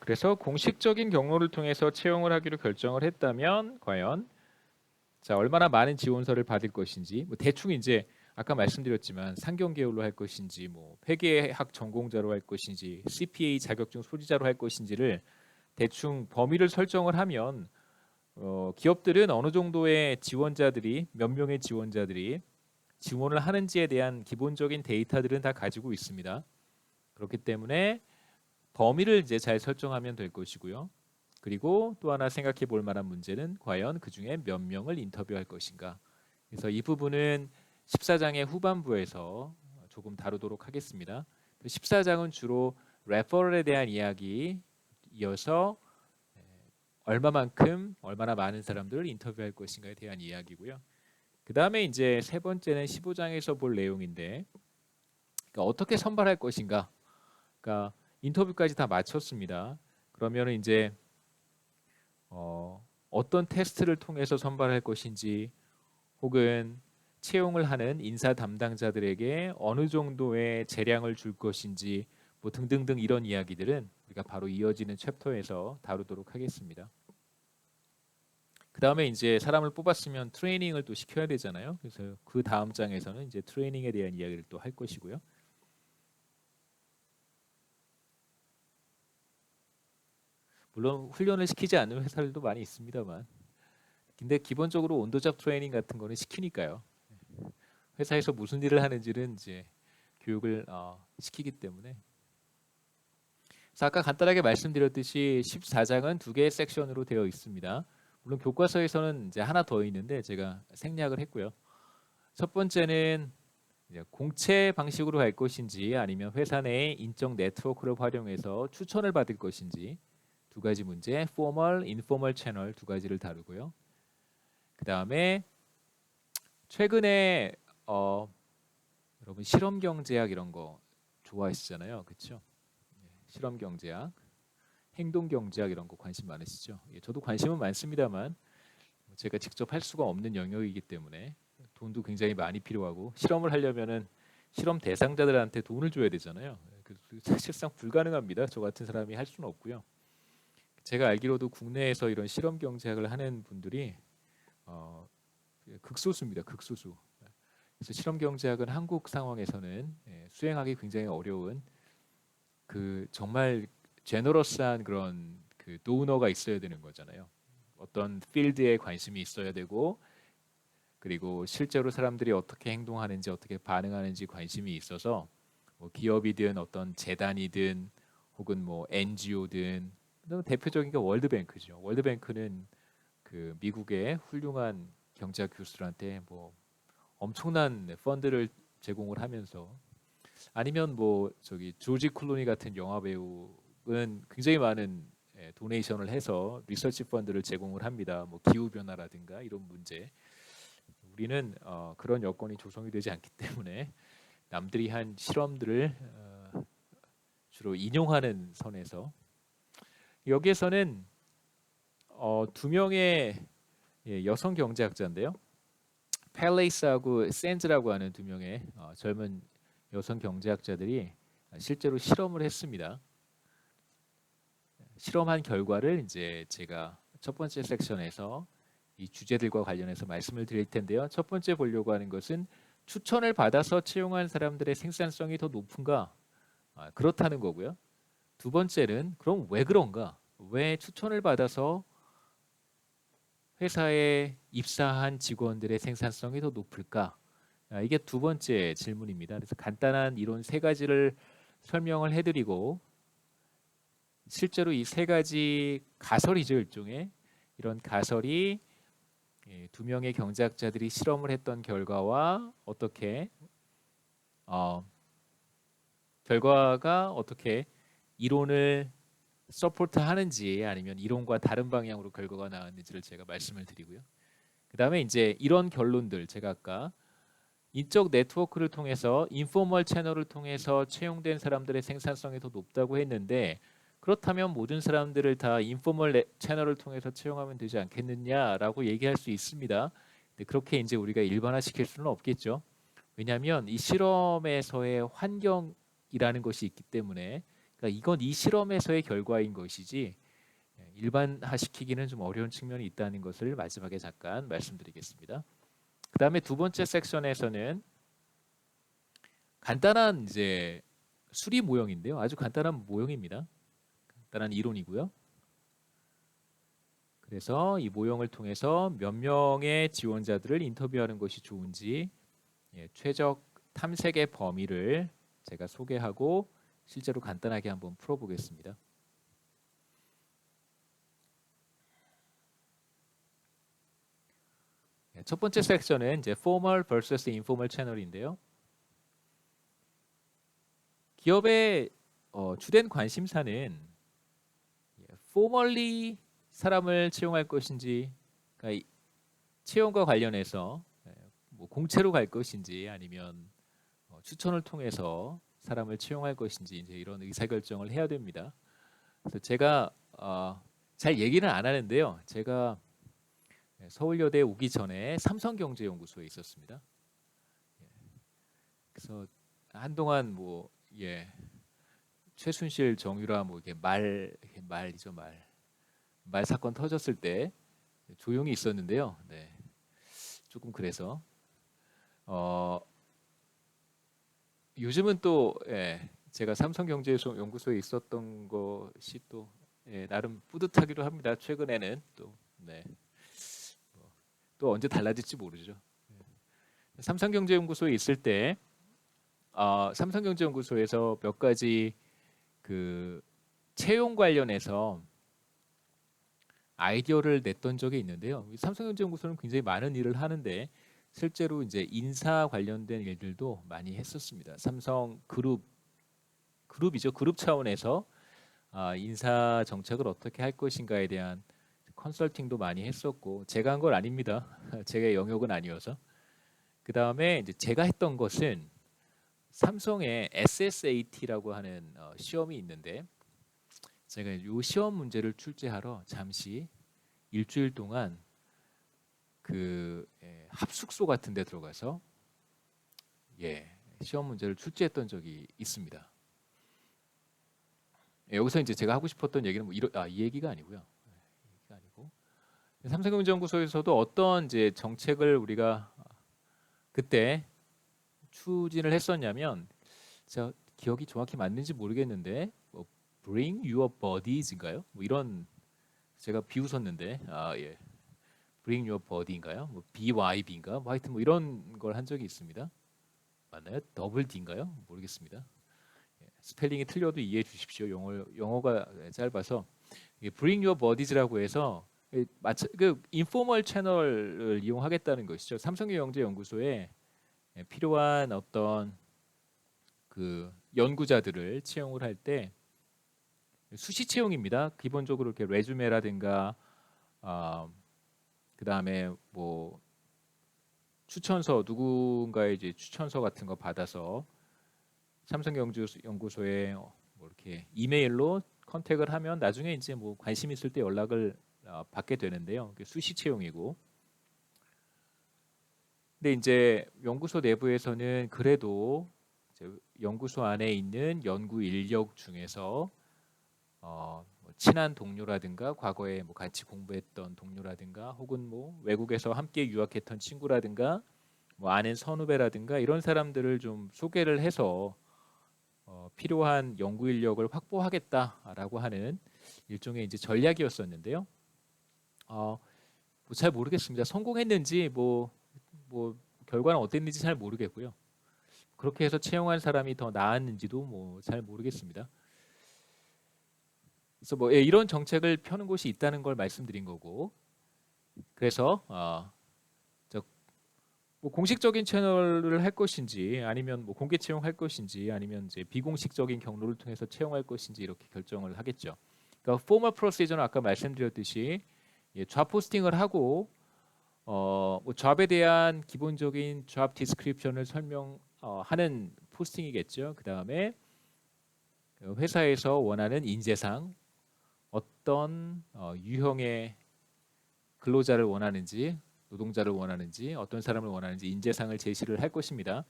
그래서 공식적인 경로를 통해서 채용을 하기로 결정을 했다면 과연 얼마나 많은 지원서를 받을 것인지, 대충 이제 아까 말씀드렸지만 상경 계열로 할 것인지, 회계학 전공자로 할 것인지, CPA 자격증 소지자로 할 것인지를 대충 범위를 설정을 하면 기업들은 어느 정도의 지원자들이, 몇 명의 지원자들이 지원을 하는지에 대한 기본적인 데이터들은 다 가지고 있습니다. 그렇기 때문에 범위를 이제 잘 설정하면 될 것이고요. 그리고 또 하나 생각해 볼 만한 문제는 과연 그 중에 몇 명을 인터뷰할 것인가. 그래서 이 부분은 14장의 후반부에서 조금 다루도록 하겠습니다. 14장은 주로 레퍼럴에 대한 이야기 이어서 얼마나 많은 사람들을 인터뷰할 것인가에 대한 이야기고요. 그 다음에 이제 세 번째는 15장에서 볼 내용인데, 그러니까 어떻게 선발할 것인가. 그러니까 인터뷰까지 다 마쳤습니다. 그러면 이제 어떤 테스트를 통해서 선발할 것인지, 혹은 채용을 하는 인사 담당자들에게 어느 정도의 재량을 줄 것인지, 등등등 이런 이야기들은 우리가 바로 이어지는 챕터에서 다루도록 하겠습니다. 그 다음에 이제 사람을 뽑았으면 트레이닝을 또 시켜야 되잖아요. 그래서 그 다음 장에서는 이제 트레이닝에 대한 이야기를 또 할 것이고요. 물론 훈련을 시키지 않는 회사들도 많이 있습니다만, 근데 기본적으로 온도잡 트레이닝 같은 거는 시키니까요. 회사에서 무슨 일을 하는지는 이제 교육을 시키기 때문에. 그래서 아까 간단하게 말씀드렸듯이 14장은 두 개의 섹션으로 되어 있습니다. 물론 교과서에서는 이제 하나 더 있는데 제가 생략을 했고요. 첫 번째는 이제 공채 방식으로 할 것인지, 아니면 회사 내의 인적 네트워크를 활용해서 추천을 받을 것인지, 두 가지 문제, 포멀, 인포멀 채널 두 가지를 다루고요. 그 다음에 최근에 여러분 실험 경제학 이런 거 좋아하시잖아요, 그렇죠? 실험 경제학, 행동 경제학 이런 거 관심 많으시죠? 저도 관심은 많습니다만 제가 직접 할 수가 없는 영역이기 때문에 돈도 굉장히 많이 필요하고, 실험을 하려면은 실험 대상자들한테 돈을 줘야 되잖아요. 사실상 불가능합니다. 저 같은 사람이 할 수는 없고요. 제가 알기로도 국내에서 이런 실험 경제학을 하는 분들이 극소수입니다. 극소수. 그래서 실험 경제학은 한국 상황에서는 수행하기 굉장히 어려운, 정말 제너러스한 그런 도너가 있어야 되는 거잖아요. 어떤 필드에 관심이 있어야 되고, 그리고 실제로 사람들이 어떻게 행동하는지, 어떻게 반응하는지 관심이 있어서 기업이든 어떤 재단이든 혹은 NGO든, 대표적인 게 월드뱅크죠. 월드뱅크는 미국의 훌륭한 경제학 교수들한테 엄청난 펀드를 제공을 하면서, 아니면 조지 클루니 같은 영화 배우는 굉장히 많은 도네이션을 해서 리서치 펀드를 제공을 합니다. 기후 변화라든가 이런 문제. 우리는 그런 여건이 조성이 되지 않기 때문에 남들이 한 실험들을 주로 인용하는 선에서, 여기에서는 두 명의 여성 경제학자인데요. 팰레이스하고 샌즈라고 하는 두 명의 젊은 여성 경제학자들이 실제로 실험을 했습니다. 실험한 결과를 이제 제가 첫 번째 섹션에서 이 주제들과 관련해서 말씀을 드릴 텐데요. 첫 번째 보려고 하는 것은 추천을 받아서 채용한 사람들의 생산성이 더 높은가? 그렇다는 거고요. 두 번째는 그럼 왜 그런가? 왜 추천을 받아서 회사에 입사한 직원들의 생산성이 더 높을까? 이게 두 번째 질문입니다. 그래서 간단한 이론 세 가지를 설명을 해드리고, 실제로 이 세 가지 가설이죠, 일종의. 이런 가설이 두 명의 경제학자들이 실험을 했던 결과와 결과가 어떻게 이론을 서포트하는지, 아니면 이론과 다른 방향으로 결과가 나왔는지를 제가 말씀을 드리고요. 그 다음에 이제 이런 결론들, 제가 아까 인적 네트워크를 통해서, 인포멀 채널을 통해서 채용된 사람들의 생산성이 더 높다고 했는데, 그렇다면 모든 사람들을 다 인포멀 채널을 통해서 채용하면 되지 않겠느냐라고 얘기할 수 있습니다. 근데 그렇게 이제 우리가 일반화시킬 수는 없겠죠. 왜냐하면 이 실험에서의 환경이라는 것이 있기 때문에 그러니까 이건 이 실험에서의 결과인 것이지 일반화시키기는 좀 어려운 측면이 있다는 것을 마지막에 잠깐 말씀드리겠습니다. 그 다음에 두 번째 섹션에서는 간단한 이제 수리 모형인데요. 아주 간단한 모형입니다. 간단한 이론이고요. 그래서 이 모형을 통해서 몇 명의 지원자들을 인터뷰하는 것이 좋은지 최적 탐색의 범위를 제가 소개하고 실제로 간단하게 한번 풀어보겠습니다. 첫 번째 섹션은 이제 formal vs informal 채널인데요. 기업의 주된 관심사는 formally 사람을 채용할 것인지, 그러니까 채용과 관련해서 뭐 공채로 갈 것인지 아니면 추천을 통해서 사람을 채용할 것인지 이제 이런 의사결정을 해야 됩니다. 그래서 제가 잘 얘기는 안 하는데요. 제가 서울여대 오기 전에 삼성경제연구소에 있었습니다. 그래서 한동안 뭐 최순실 정유라 뭐 이렇게 말이죠 말 사건 터졌을 때 조용히 있었는데요. 네, 조금 그래서 요즘은 또 제가 삼성경제연구소에 있었던 것이 또 나름 뿌듯하기도 합니다. 최근에는 또 언제 달라질지 모르죠. 삼성경제연구소에 있을 때 삼성경제연구소에서 몇 가지 그 채용 관련해서 아이디어를 냈던 적이 있는데요. 삼성경제연구소는 굉장히 많은 일을 하는데 실제로 이제 인사 관련된 일들도 많이 했었습니다. 삼성 그룹이죠. 그룹 차원에서 인사 정책을 어떻게 할 것인가에 대한 컨설팅도 많이 했었고 제가 한 건 아닙니다. 제가 영역은 아니어서. 그 다음에 이제 제가 했던 것은 삼성의 SSAT라고 하는 시험이 있는데 제가 이 시험 문제를 출제하러 잠시 일주일 동안 그 합숙소 같은 데 들어가서 시험 문제를 출제했던 적이 있습니다. 여기서 이제 제가 하고 싶었던 얘기는 뭐 이 얘기가 아니고요. 삼성경제연구소에서도 어떤 이제 정책을 우리가 그때 추진을 했었냐면 제가 기억이 정확히 맞는지 모르겠는데 뭐 Bring Your Bodies인가요? 뭐 이런 제가 비웃었는데 Bring Your Body인가요? 뭐 BYB인가? 뭐 하여튼 뭐 이런 걸 한 적이 있습니다. 맞나요? 더블 D인가요? 모르겠습니다. 스펠링이 틀려도 이해해 주십시오. 영어가 짧아서 Bring Your Bodies라고 해서 그 인포멀 채널을 이용하겠다는 것이죠. 삼성경제연구소에 필요한 어떤 그 연구자들을 채용을 할 때 수시 채용입니다. 기본적으로 이렇게 레주메라든가 그 다음에 뭐 추천서 누군가의 이제 추천서 같은 거 받아서 삼성경제연구소에 뭐 이렇게 이메일로 컨택을 하면 나중에 이제 뭐 관심 있을 때 연락을 받게 되는데요. 수시 채용이고. 근데 이제 연구소 내부에서는 그래도 이제 연구소 안에 있는 연구 인력 중에서 뭐 친한 동료라든가 과거에 뭐 같이 공부했던 동료라든가 혹은 뭐 외국에서 함께 유학했던 친구라든가 뭐 아는 선후배라든가 이런 사람들을 좀 소개를 해서 필요한 연구 인력을 확보하겠다라고 하는 일종의 이제 전략이었었는데요. 뭐 잘 모르겠습니다. 성공했는지 뭐 결과는 어땠는지 잘 모르겠고요. 그렇게 해서 채용한 사람이 더 나았는지도 뭐 잘 모르겠습니다. 그래서 뭐 이런 정책을 펴는 곳이 있다는 걸 말씀드린 거고, 그래서 뭐 공식적인 채널을 할 것인지 아니면 뭐 공개 채용할 것인지 아니면 이제 비공식적인 경로를 통해서 채용할 것인지 이렇게 결정을 하겠죠. 그러니까 포멀 프로시저는 아까 말씀드렸듯이 잡 포스팅을 하고 뭐 잡에 대한 기본적인 잡 디스크립션을 설명하는 포스팅이겠죠. 그 다음에 회사에서 원하는 인재상 어떤 유형의 근로자를 원하는지 노동자를 원하는지 어떤 사람을 원하는지 인재상을 제시를 할 것입니다.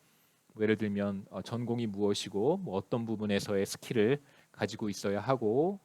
뭐 예를 들면 전공이 무엇이고 뭐 어떤 부분에서의 스킬을 가지고 있어야 하고